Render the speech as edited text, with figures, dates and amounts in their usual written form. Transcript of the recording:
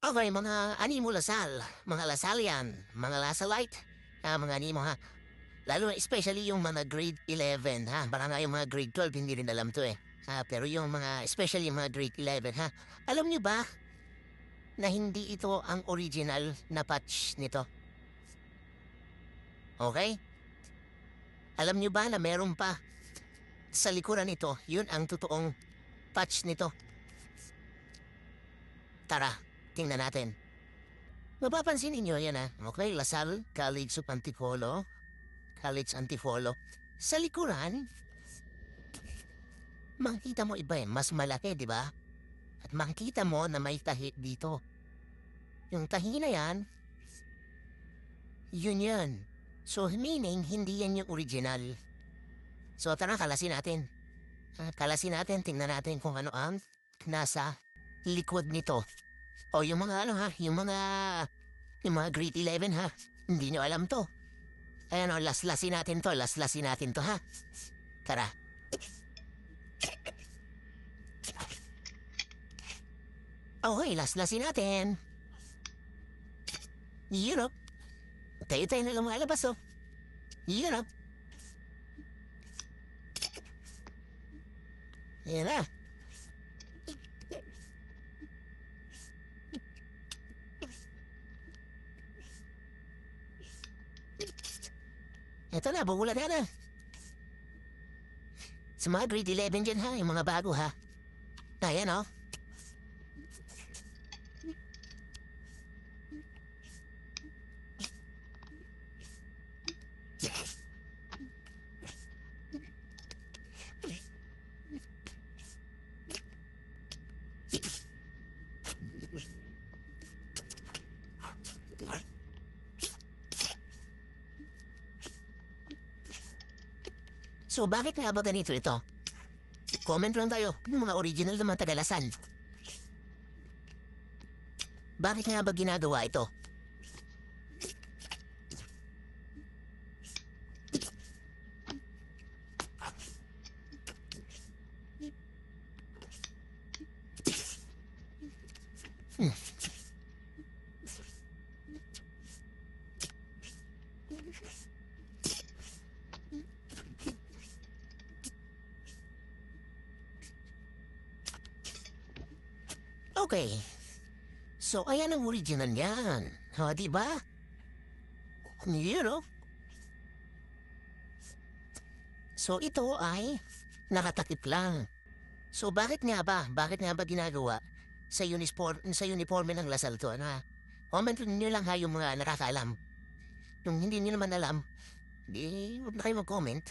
Okay, mga animo lasal, mga lasal yan, mga lasalite, mga animo ha. Lalo na especially yung mga grade 11 ha. Baka nga yung mga grade 12 hindi rin alam to eh. Pero yung mga, especially yung mga grade 11 ha. Alam nyo ba na hindi ito ang original na patch nito? Okay? Alam nyo ba na meron pa sa likuran nito, yun ang totoong patch nito? Tara, tingnan natin. Mapapansin ninyo yan ha. Okay, Lasal College of Antipolo. College Antipolo. Sa likuran, makikita mo iba eh, mas malaki, di ba? At makikita mo na may tahi dito. Yung tahi na yan, yun yan. So meaning, hindi yan yung original. So tara, kalasin natin. Kalasin natin, tingnan natin kung ano ang nasa likod nito. O yung mga ano ha, yung mga grade 11 ha, hindi nyo alam to. Ayan o, laslasin natin to ha. Tara. Okay, laslasin natin. Yun o. Tayo-tayo na lumalabas o. Yun o. Yan na. Ito na, bumula na. Sa mga grade 11 dyan ha, yung mga bago ha. Ayan o. So bakit nga ba ganito ito? Comment lang tayo, yung mga original na mga tagalasan. Bakit nga ba ginagawa ito? Okay. So, ayan ang original niyan. O, di ba? Yun, oh. So, ito ay nakatakip lang. So, bakit nga ba? Bakit nga ba ginagawa sa uniforme ng Lasal to? Ano, ha? Comment nyo lang ha yung mga nakakaalam. Kung hindi nyo naman alam, di huwag na kayo mag-comment.